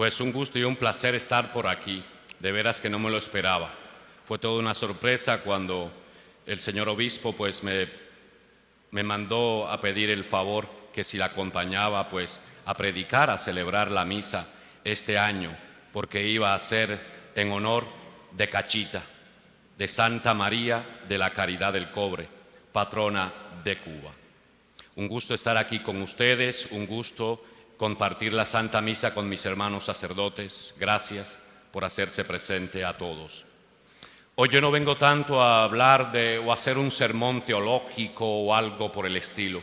Pues un gusto y un placer estar por aquí. De veras que no me lo esperaba. Fue toda una sorpresa cuando el señor obispo pues me mandó a pedir el favor que si la acompañaba pues a predicar, a celebrar la misa este año, porque iba a ser en honor de Cachita, de Santa María de la Caridad del Cobre, patrona de Cuba. Un gusto estar aquí con ustedes, un gusto compartir la Santa Misa con mis hermanos sacerdotes. Gracias por hacerse presente a todos. Hoy yo no vengo tanto a hablar o hacer un sermón teológico o algo por el estilo.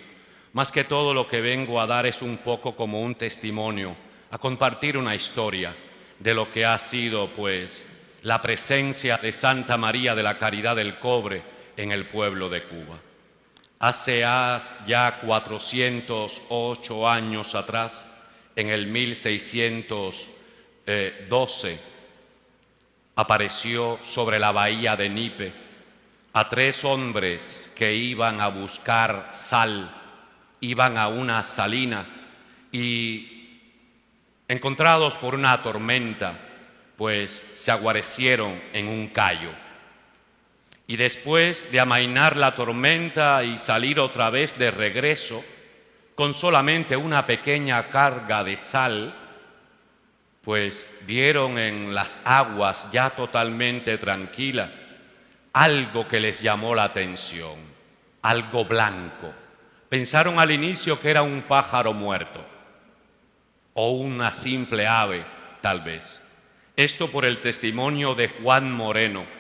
Más que todo lo que vengo a dar es un poco como un testimonio, a compartir una historia de lo que ha sido pues la presencia de Santa María de la Caridad del Cobre en el pueblo de Cuba. Hace ya 408 años atrás, en el 1612, apareció sobre la bahía de Nipe a 3 hombres que iban a buscar sal, iban a una salina y, encontrados por una tormenta, pues se aguarecieron en un cayo. Y después de amainar la tormenta y salir otra vez de regreso, con solamente una pequeña carga de sal, pues vieron en las aguas ya totalmente tranquila algo que les llamó la atención, algo blanco. Pensaron al inicio que era un pájaro muerto o una simple ave, tal vez. Esto por el testimonio de Juan Moreno,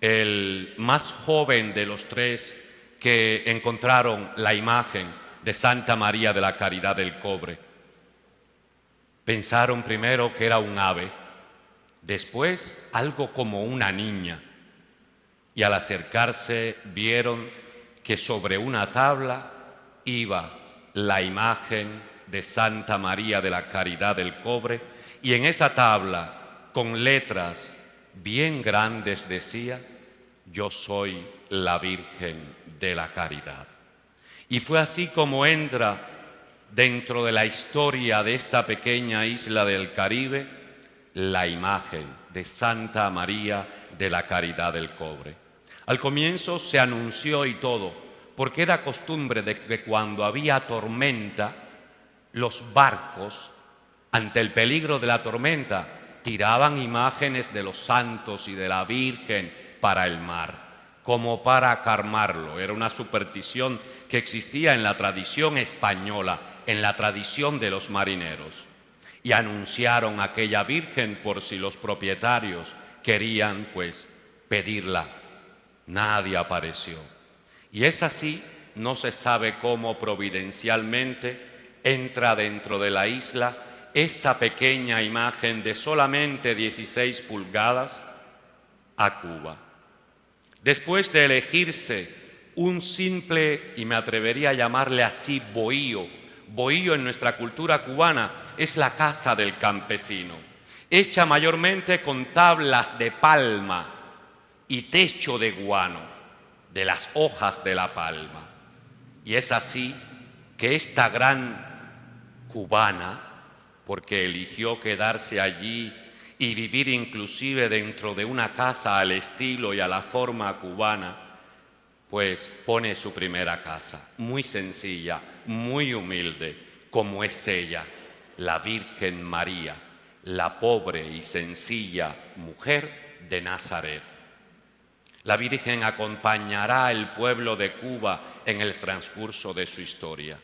el más joven de los 3 que encontraron la imagen de Santa María de la Caridad del Cobre. Pensaron primero que era un ave, después algo como una niña, y al acercarse vieron que sobre una tabla iba la imagen de Santa María de la Caridad del Cobre, y en esa tabla, con letras bien grandes, decía: yo soy la Virgen de la Caridad. Y fue así como entra dentro de la historia de esta pequeña isla del Caribe la imagen de Santa María de la Caridad del Cobre. Al comienzo se anunció y todo, porque era costumbre de que cuando había tormenta, los barcos, ante el peligro de la tormenta, tiraban imágenes de los santos y de la Virgen para el mar, como para calmarlo. Era una superstición que existía en la tradición española, en la tradición de los marineros. Y anunciaron a aquella Virgen por si los propietarios querían pues pedirla. Nadie apareció. Y es así, no se sabe cómo providencialmente entra dentro de la isla esa pequeña imagen de solamente 16 pulgadas a Cuba. Después de elegirse un simple, y me atrevería a llamarle así, bohío en nuestra cultura cubana, es la casa del campesino, hecha mayormente con tablas de palma y techo de guano, de las hojas de la palma. Y es así que esta gran cubana, porque eligió quedarse allí y vivir inclusive dentro de una casa al estilo y a la forma cubana, pues pone su primera casa, muy sencilla, muy humilde, como es ella, la Virgen María, la pobre y sencilla mujer de Nazaret. La Virgen acompañará al pueblo de Cuba en el transcurso de su historia.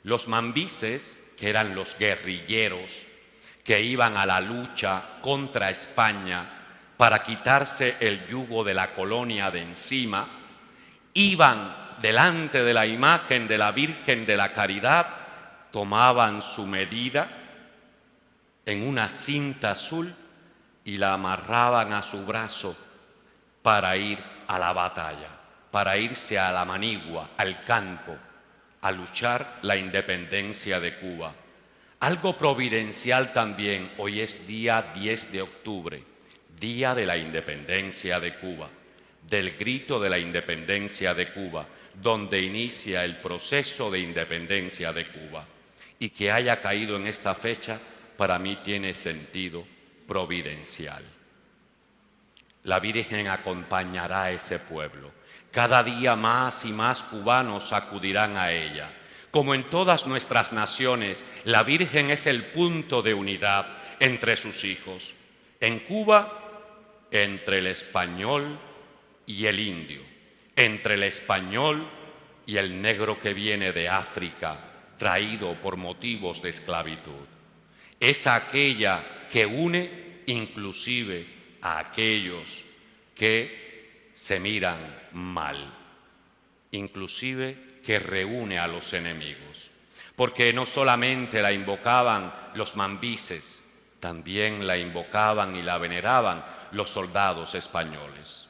Los mambises, que eran los guerrilleros que iban a la lucha contra España para quitarse el yugo de la colonia de encima, iban delante de la imagen de la Virgen de la Caridad, tomaban su medida en una cinta azul y la amarraban a su brazo para ir a la batalla, para irse a la manigua, al campo, a luchar la independencia de Cuba. Algo providencial también, hoy es día 10 de octubre, Día de la Independencia de Cuba, del grito de la independencia de Cuba, donde inicia el proceso de independencia de Cuba. Y que haya caído en esta fecha para mí tiene sentido providencial. La Virgen acompañará a ese pueblo. Cada día más y más cubanos acudirán a ella. Como en todas nuestras naciones, la Virgen es el punto de unidad entre sus hijos. En Cuba, entre el español y el indio, entre el español y el negro que viene de África, traído por motivos de esclavitud. Es aquella que une inclusive a aquellos que se miran mal, inclusive que reúne a los enemigos, porque no solamente la invocaban los mambises, también la invocaban y la veneraban los soldados españoles.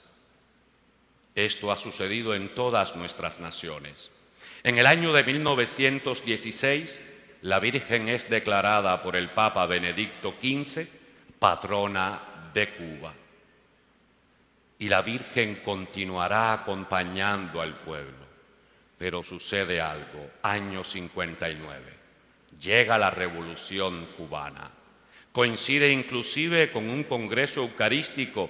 Esto ha sucedido en todas nuestras naciones. En el año de 1916, la Virgen es declarada por el Papa Benedicto XV patrona de Cuba. Y la Virgen continuará acompañando al pueblo. Pero sucede algo, año 59. Llega la Revolución Cubana. Coincide inclusive con un congreso eucarístico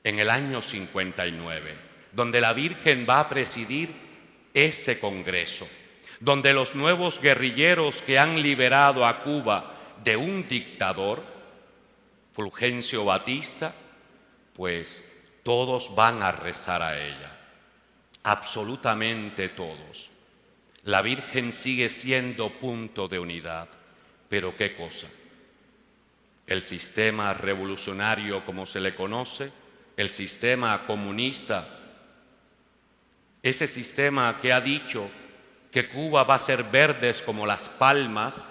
en el año 59, donde la Virgen va a presidir ese congreso, donde los nuevos guerrilleros que han liberado a Cuba de un dictador, Fulgencio Batista, pues todos van a rezar a ella, absolutamente todos. La Virgen sigue siendo punto de unidad, pero ¿qué cosa? El sistema revolucionario, como se le conoce, el sistema comunista, ese sistema que ha dicho que Cuba va a ser verdes como las palmas,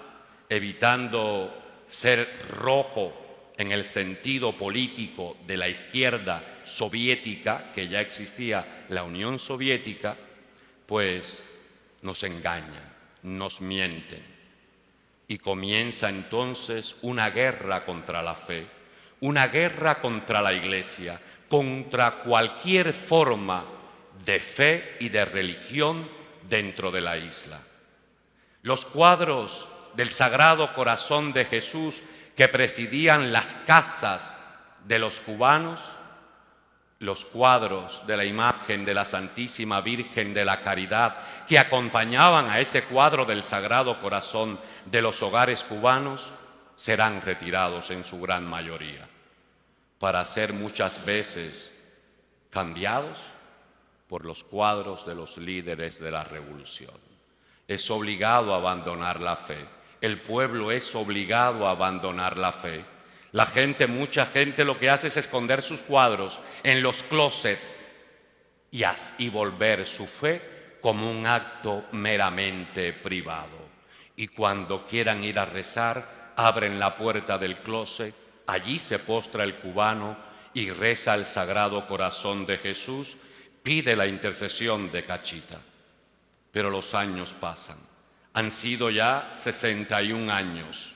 evitando ser rojo en el sentido político de la izquierda soviética, que ya existía la Unión Soviética, pues nos engañan, nos mienten. Y comienza entonces una guerra contra la fe, una guerra contra la Iglesia, contra cualquier forma de fe y de religión dentro de la isla. Los cuadros del Sagrado Corazón de Jesús que presidían las casas de los cubanos, los cuadros de la imagen de la Santísima Virgen de la Caridad que acompañaban a ese cuadro del Sagrado Corazón de los hogares cubanos, serán retirados en su gran mayoría, para ser muchas veces cambiados por los cuadros de los líderes de la revolución. Es obligado a abandonar la fe. El pueblo es obligado a abandonar la fe. La gente, mucha gente lo que hace es esconder sus cuadros en los closets y volver su fe como un acto meramente privado. Y cuando quieran ir a rezar, abren la puerta del closet, allí se postra el cubano y reza el Sagrado Corazón de Jesús, pide la intercesión de Cachita. Pero los años pasan. Han sido ya 61 años.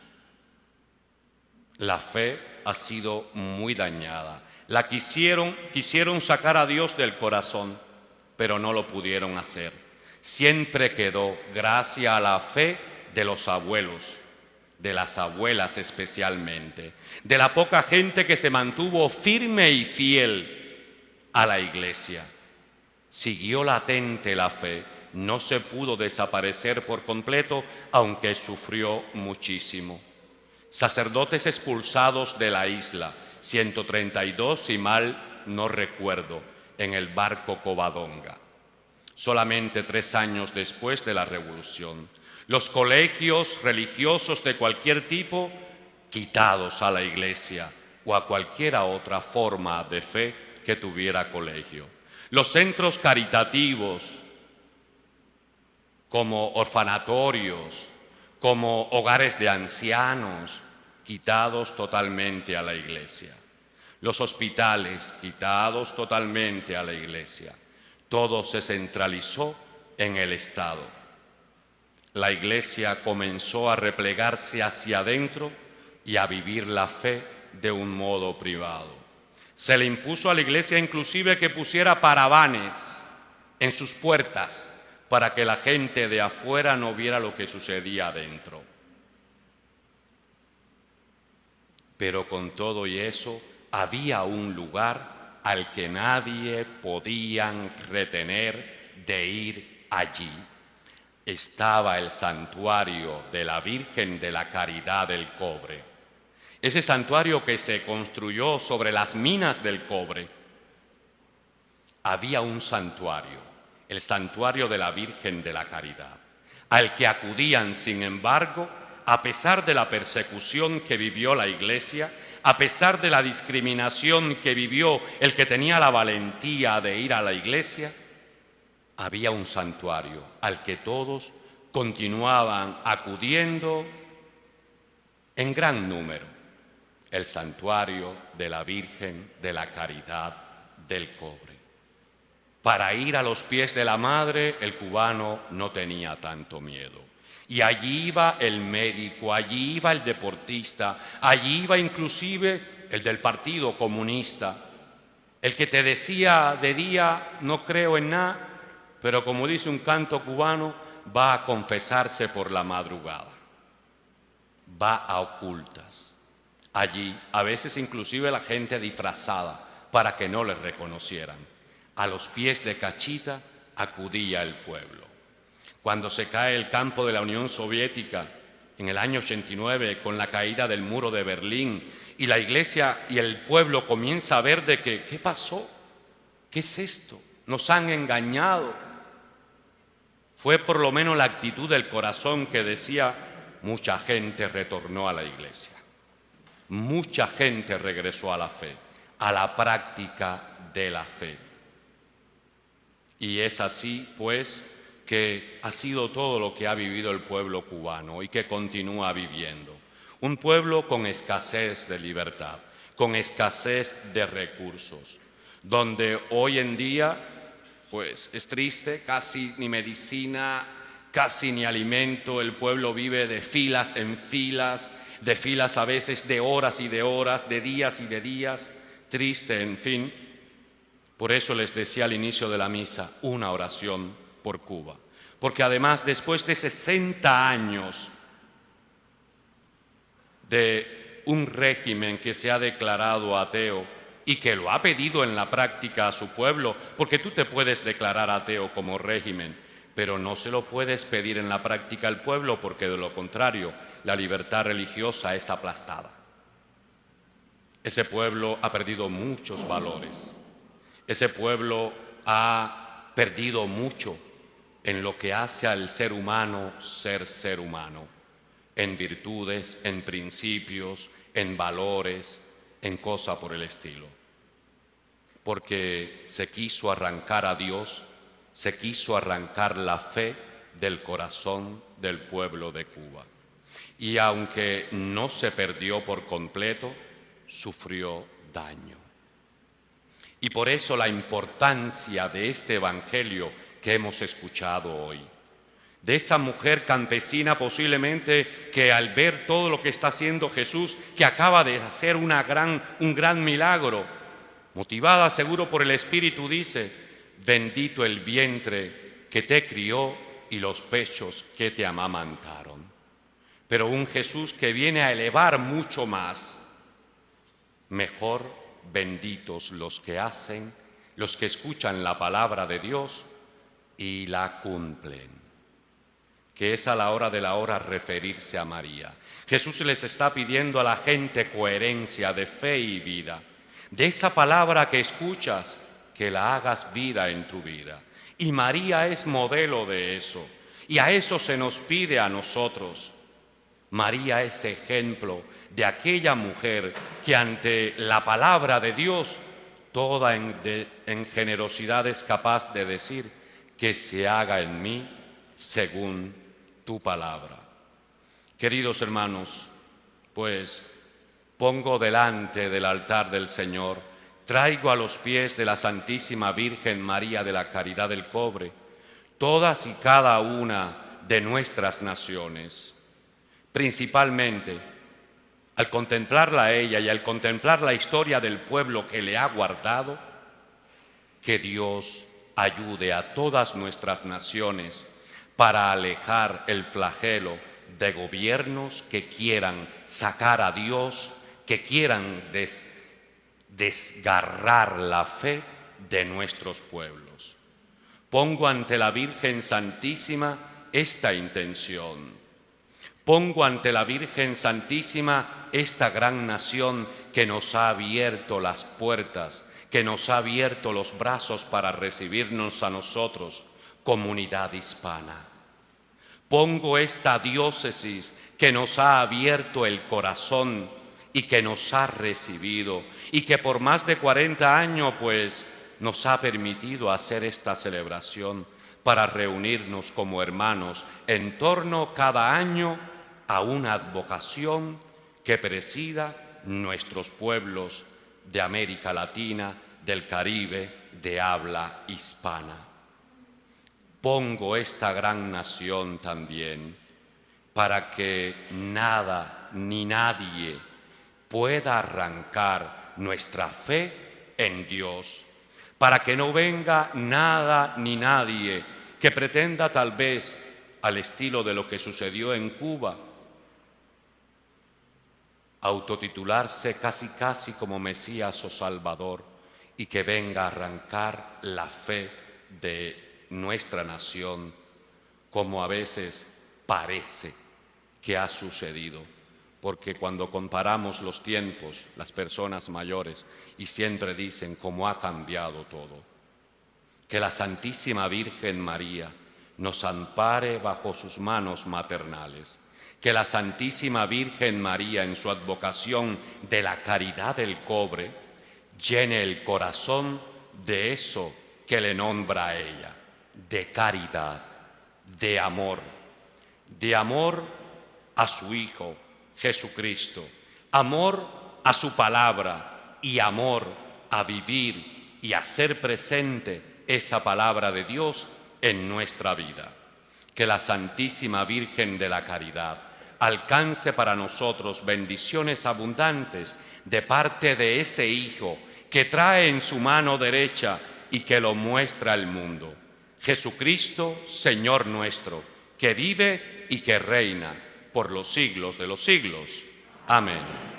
La fe ha sido muy dañada. La quisieron sacar a Dios del corazón, pero no lo pudieron hacer. Siempre quedó, gracias a la fe de los abuelos, de las abuelas especialmente, de la poca gente que se mantuvo firme y fiel a la Iglesia. Siguió latente la fe, no se pudo desaparecer por completo, aunque sufrió muchísimo. Sacerdotes expulsados de la isla, 132 si mal no recuerdo, en el barco Covadonga, solamente 3 años después de la Revolución. Los colegios religiosos de cualquier tipo quitados a la Iglesia o a cualquiera otra forma de fe que tuviera colegio. Los centros caritativos, como orfanatorios, como hogares de ancianos, quitados totalmente a la Iglesia. Los hospitales, quitados totalmente a la Iglesia. Todo se centralizó en el Estado. La Iglesia comenzó a replegarse hacia adentro y a vivir la fe de un modo privado. Se le impuso a la Iglesia inclusive que pusiera paravanes en sus puertas para que la gente de afuera no viera lo que sucedía adentro. pero con todo y eso había un lugar al que nadie podían retener de ir allí. Estaba el santuario de la Virgen de la Caridad del Cobre. Ese santuario que se construyó sobre las minas del cobre. Había un santuario, el santuario de la Virgen de la Caridad, al que acudían, sin embargo, a pesar de la persecución que vivió la Iglesia, a pesar de la discriminación que vivió el que tenía la valentía de ir a la Iglesia, había un santuario al que todos continuaban acudiendo en gran número, el santuario de la Virgen de la Caridad del Cobre. Para ir a los pies de la Madre, el cubano no tenía tanto miedo. Y allí iba el médico, allí iba el deportista, allí iba inclusive el del Partido Comunista, el que te decía de día, no creo en nada, pero como dice un canto cubano, va a confesarse por la madrugada, va a ocultas. Allí, a veces inclusive la gente disfrazada para que no les reconocieran. A los pies de Cachita acudía el pueblo. Cuando se cae el campo de la Unión Soviética en el año 89 con la caída del muro de Berlín y la iglesia y el pueblo comienza a ver de que, ¿qué pasó? ¿Qué es esto? Nos han engañado. Fue por lo menos la actitud del corazón que decía, mucha gente retornó a la iglesia. Mucha gente regresó a la fe, a la práctica de la fe. Y es así, pues, que ha sido todo lo que ha vivido el pueblo cubano y que continúa viviendo. Un pueblo con escasez de libertad, con escasez de recursos, donde hoy en día, pues es triste, casi ni medicina, casi ni alimento, el pueblo vive de filas en filas, de filas a veces de horas y de horas, de días y de días, triste, en fin. Por eso les decía al inicio de la misa, una oración por Cuba. Porque además, después de 60 años de un régimen que se ha declarado ateo y que lo ha pedido en la práctica a su pueblo, porque tú te puedes declarar ateo como régimen, pero no se lo puedes pedir en la práctica al pueblo porque de lo contrario la libertad religiosa es aplastada. Ese pueblo ha perdido muchos valores. Ese pueblo ha perdido mucho en lo que hace al ser humano, en virtudes, en principios, en valores, en cosas por el estilo. Porque se quiso arrancar a Dios, se quiso arrancar la fe del corazón del pueblo de Cuba. Y aunque no se perdió por completo, sufrió daño. Y por eso la importancia de este evangelio que hemos escuchado hoy, de esa mujer campesina posiblemente que al ver todo lo que está haciendo Jesús, que acaba de hacer un gran milagro, motivada seguro por el Espíritu, dice, bendito el vientre que te crió y los pechos que te amamantaron. Pero un Jesús que viene a elevar mucho más, mejor benditos los que hacen, los que escuchan la palabra de Dios y la cumplen, que es a la hora de la hora referirse a María. Jesús les está pidiendo a la gente coherencia de fe y vida, de esa palabra que escuchas, que la hagas vida en tu vida. Y María es modelo de eso, y a eso se nos pide a nosotros. María es ejemplo de aquella mujer que ante la palabra de Dios, toda en generosidad es capaz de decir, que se haga en mí según tu palabra. Queridos hermanos, pues pongo delante del altar del Señor, traigo a los pies de la Santísima Virgen María de la Caridad del Cobre, todas y cada una de nuestras naciones. Principalmente, al contemplarla a ella y al contemplar la historia del pueblo que le ha guardado, que Dios ayude a todas nuestras naciones para alejar el flagelo de gobiernos que quieran sacar a Dios que quieran desgarrar la fe de nuestros pueblos. Pongo ante la Virgen Santísima esta intención. Pongo ante la Virgen Santísima esta gran nación que nos ha abierto las puertas, que nos ha abierto los brazos para recibirnos a nosotros, comunidad hispana. Pongo esta diócesis que nos ha abierto el corazón y que nos ha recibido y que por más de 40 años pues nos ha permitido hacer esta celebración para reunirnos como hermanos en torno cada año a una advocación que presida nuestros pueblos de América Latina, del Caribe, de habla hispana. Pongo esta gran nación también para que nada ni nadie pueda arrancar nuestra fe en Dios, para que no venga nada ni nadie que pretenda tal vez, al estilo de lo que sucedió en Cuba, autotitularse casi como Mesías o Salvador y que venga a arrancar la fe de nuestra nación, como a veces parece que ha sucedido. Porque cuando comparamos los tiempos, las personas mayores, y siempre dicen cómo ha cambiado todo. Que la Santísima Virgen María nos ampare bajo sus manos maternales. Que la Santísima Virgen María, en su advocación de la caridad del cobre, llene el corazón de eso que le nombra a ella, de caridad, de amor a su Hijo Jesucristo, amor a su palabra y amor a vivir y a hacer presente esa palabra de Dios en nuestra vida. Que la Santísima Virgen de la Caridad alcance para nosotros bendiciones abundantes de parte de ese Hijo que trae en su mano derecha y que lo muestra al mundo. Jesucristo, Señor nuestro, que vive y que reina por los siglos de los siglos. Amén.